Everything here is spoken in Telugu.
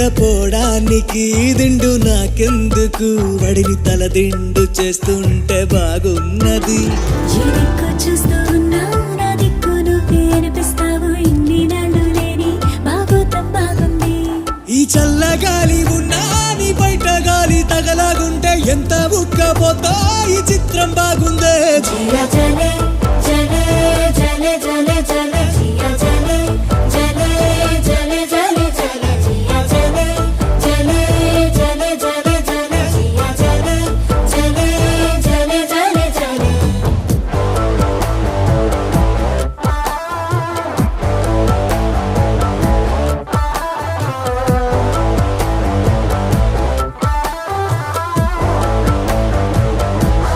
నిద్రపోవడానికి దిండు నాకెందుకు వడిని తల దిండు చేస్తుంటే బాగున్నది చూస్తూ ఉన్నావు నా దిక్కు నువ్వే అనిపిస్తావు ఇన్ని నాళ్ళు లేని బాగోతం బాగుంది ఈ చల్లగాలి ఉన్నా నీ బయట గాలి తగలాగుంటే ఎంత ఉక్కపోతా ఈ